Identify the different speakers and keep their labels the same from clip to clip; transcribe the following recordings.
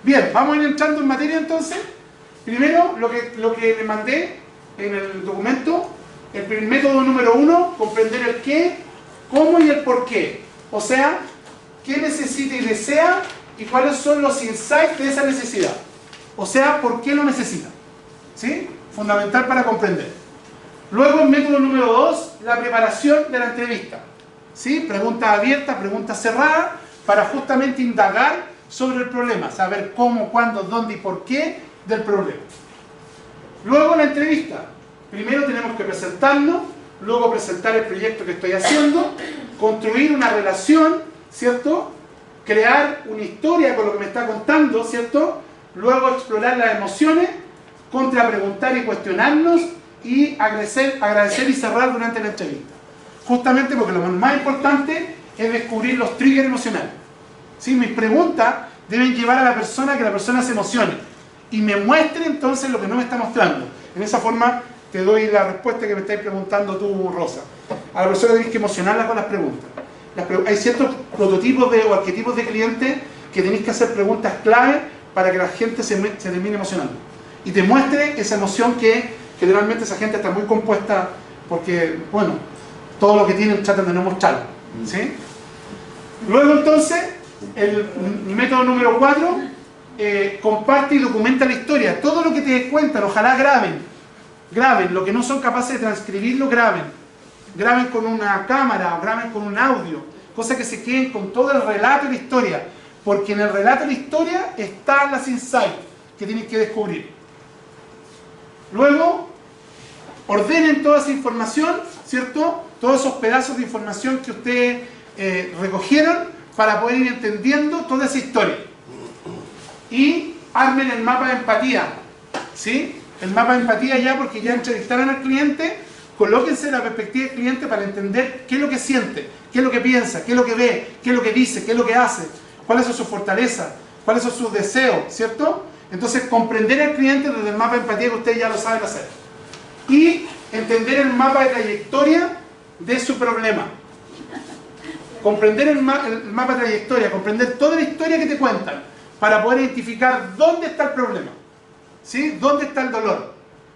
Speaker 1: Bien, vamos a ir entrando en materia entonces. Primero, lo que le mandé en el documento, el método número 1, comprender el qué, cómo y el por qué. O sea, qué necesita y desea y cuáles son los insights de esa necesidad. O sea, por qué lo necesita. ¿Sí? Fundamental para comprender. Luego, el método número 2, la preparación de la entrevista. ¿Sí? Preguntas abiertas, preguntas cerradas, para justamente indagar sobre el problema, saber cómo, cuándo, dónde y por qué del problema. Luego la entrevista. Primero tenemos que presentarnos, luego presentar el proyecto que estoy haciendo, construir una relación, ¿cierto? Crear una historia con lo que me está contando, ¿cierto? Luego explorar las emociones, contrapreguntar y cuestionarnos y agradecer y cerrar durante la entrevista. Justamente porque lo más importante es descubrir los triggers emocionales. ¿Sí? Mis preguntas deben llevar a la persona a que la persona se emocione y me muestre entonces lo que no me está mostrando. En esa forma te doy la respuesta que me estáis preguntando tú, Rosa. A la persona tenéis que emocionarla con las preguntas. Hay ciertos prototipos o arquetipos de clientes que tenéis que hacer preguntas clave para que la gente se termine emocionando y te muestre esa emoción que generalmente esa gente está muy compuesta porque, bueno, todo lo que tienen tratan de no mostrarlo. ¿Sí? Luego entonces, el método número 4, comparte y documenta la historia. Todo lo que te cuentan, ojalá graben, lo que no son capaces de transcribirlo, graben con una cámara o graben con un audio, cosa que se queden con todo el relato y la historia, porque en el relato y la historia están las insights que tienes que descubrir. Luego, ordenen toda esa información, ¿cierto? Todos esos pedazos de información que ustedes recogieron para poder ir entendiendo toda esa historia. Y armen el mapa de empatía, ¿sí? El mapa de empatía ya, porque ya entrevistaron al cliente, colóquense en la perspectiva del cliente para entender qué es lo que siente, qué es lo que piensa, qué es lo que ve, qué es lo que dice, qué es lo que hace, cuáles son sus fortalezas, cuáles son sus deseos, ¿cierto? Entonces, comprender al cliente desde el mapa de empatía que ustedes ya lo saben hacer. Y entender el mapa de trayectoria de su problema. Comprender el mapa de trayectoria, comprender toda la historia que te cuentan para poder identificar dónde está el problema, ¿sí? Dónde está el dolor.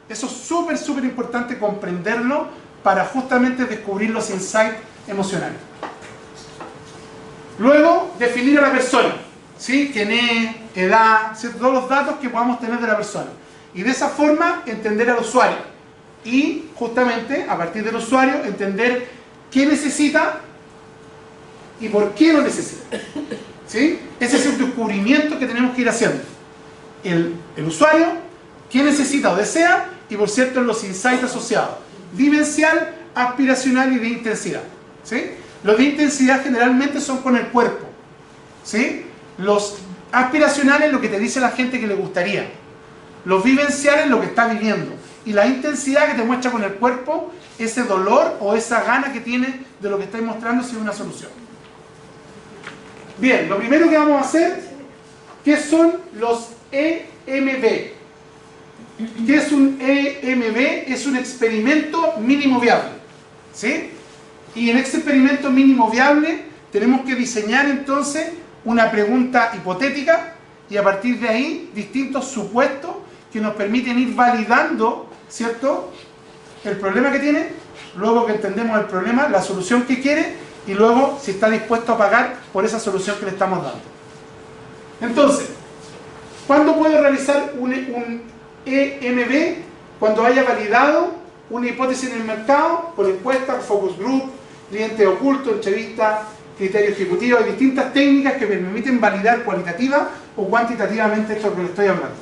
Speaker 1: Eso es súper importante comprenderlo para justamente descubrir los insights emocionales. Luego, definir a la persona, ¿sí? Quién es, edad, ¿cierto? Todos los datos que podamos tener de la persona. Y de esa forma, entender al usuario. Y justamente, a partir del usuario, entender qué necesita y por qué lo necesita. ¿Sí? Ese es el descubrimiento que tenemos que ir haciendo. El usuario, qué necesita o desea, y por cierto, los insights asociados. Vivencial, aspiracional y de intensidad. ¿Sí? Los de intensidad generalmente son con el cuerpo. ¿Sí? Los aspiracionales, lo que te dice la gente que le gustaría. Los vivenciales, lo que está viviendo. Y la intensidad que te muestra con el cuerpo, ese dolor o esa gana que tiene de lo que estáis mostrando si es una solución. Bien, lo primero que vamos a hacer, ¿qué son los EMB? ¿Qué es un EMB? Es un experimento mínimo viable. ¿Sí? Y en este experimento mínimo viable tenemos que diseñar entonces una pregunta hipotética y a partir de ahí distintos supuestos que nos permiten ir validando, ¿cierto?, el problema que tiene, luego que entendemos el problema, la solución que quiere y luego si está dispuesto a pagar por esa solución que le estamos dando. Entonces, ¿cuándo puedo realizar un EMB? Cuando haya validado una hipótesis en el mercado, por encuesta, focus group, cliente oculto, entrevista, criterio ejecutivo, hay distintas técnicas que me permiten validar cualitativa o cuantitativamente esto que le estoy hablando.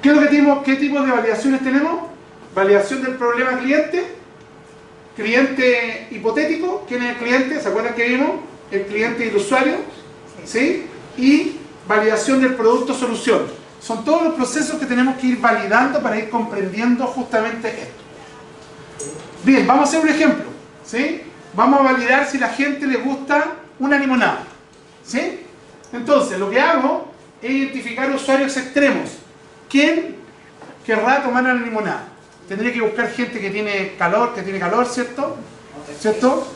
Speaker 1: ¿Qué tipo de validaciones tenemos? Validación del problema cliente, cliente hipotético, ¿quién es el cliente? ¿Se acuerdan que vimos? El cliente y el usuario, ¿sí? Y validación del producto solución. Son todos los procesos que tenemos que ir validando para ir comprendiendo justamente esto. Bien, vamos a hacer un ejemplo, ¿sí? Vamos a validar si a la gente le gusta una limonada, ¿sí? Entonces, lo que hago es identificar usuarios extremos. ¿Quién querrá tomar la limonada? Tendría que buscar gente que tiene calor, ¿cierto? ¿Cierto?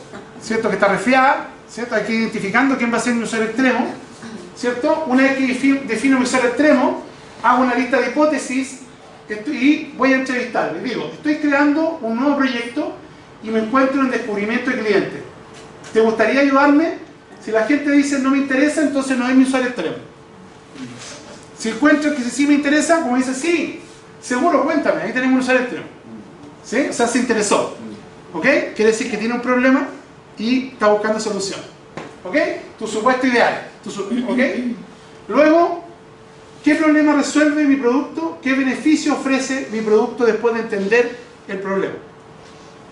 Speaker 1: Que está resfriada, ¿cierto? Hay que ir identificando quién va a ser mi usuario extremo, ¿cierto? Una vez que defino mi usuario extremo, hago una lista de hipótesis y voy a entrevistar. Les digo, estoy creando un nuevo proyecto y me encuentro en descubrimiento de cliente. ¿Te gustaría ayudarme? Si la gente dice no me interesa, entonces no es mi usuario extremo. Si encuentro que sí me interesa, como dice sí, seguro, cuéntame, ahí tenemos un usuario extremo. ¿Sí? O sea, se interesó. ¿Ok? Quiere decir que tiene un problema y está buscando solución. ¿Ok? Tu supuesto ideal. ¿Ok? Luego, ¿qué problema resuelve mi producto? ¿Qué beneficio ofrece mi producto después de entender el problema?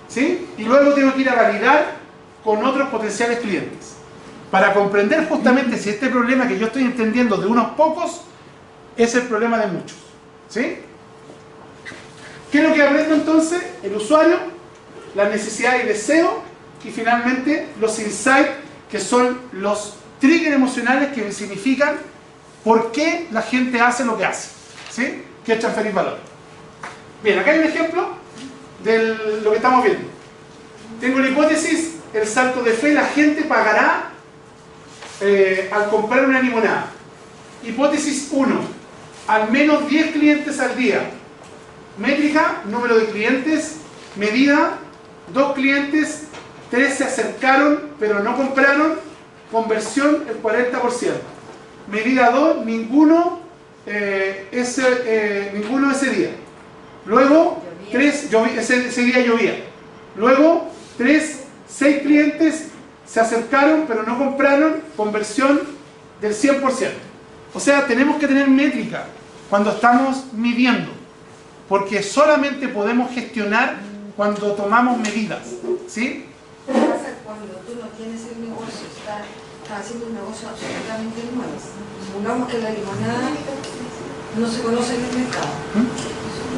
Speaker 1: ¿Sí? Y luego tengo que ir a validar con otros potenciales clientes para comprender justamente si este problema que yo estoy entendiendo de unos pocos es el problema de muchos. ¿Sí? ¿Qué es lo que aprendo entonces? El usuario, la necesidad y deseo, y finalmente los insights, que son los triggers emocionales que significan por qué la gente hace lo que hace. ¿Sí? Que es transferir valor. Bien, acá hay un ejemplo de lo que estamos viendo. Tengo la hipótesis, el salto de fe, la gente pagará al comprar una limonada. Hipótesis 1, al menos 10 clientes al día. Métrica, número de clientes. Medida, 2 clientes, 3 se acercaron pero no compraron. Conversión, el 40%. Medida 2, ninguno ese día. Luego, 3, ese día llovía. Luego, 6 clientes se acercaron pero no compraron. Conversión del 100%. O sea, tenemos que tener métrica cuando estamos midiendo, porque solamente podemos gestionar cuando tomamos medidas. ¿Sí?
Speaker 2: ¿Qué pasa cuando tú no tienes el negocio? Estás haciendo un negocio absolutamente nuevo. Supongamos que la limonada no se conoce en el mercado.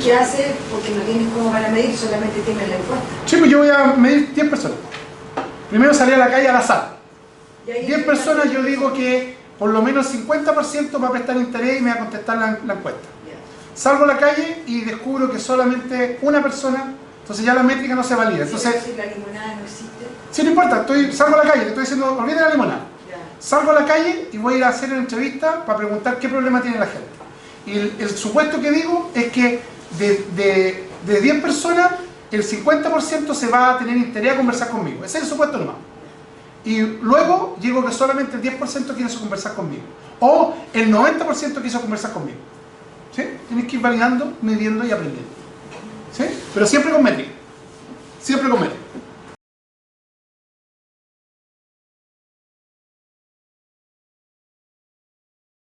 Speaker 2: ¿Qué haces? Porque no tienes cómo para medir, solamente tienes la encuesta.
Speaker 1: Sí, pues yo voy a medir 10 personas. Primero salí a la calle al azar. 10 personas, yo digo que por lo menos 50% va a prestar interés y me va a contestar la encuesta. Salgo a la calle y descubro que solamente una persona, entonces ya la métrica no se valida. Entonces,
Speaker 2: si la limonada no existe.
Speaker 1: Sí, no importa, salgo a la calle, te estoy diciendo, olvídate de la limonada. Salgo a la calle y voy a ir a hacer una entrevista para preguntar qué problema tiene la gente. Y el supuesto que digo es que de 10 personas, el 50% se va a tener interés a conversar conmigo. Ese es el supuesto nomás. Y luego digo que solamente el 10% quiso conversar conmigo. O el 90% quiso conversar conmigo. ¿Sí? Tienes que ir validando, midiendo y aprendiendo. ¿Sí? Pero siempre con métrica. Siempre con métrica.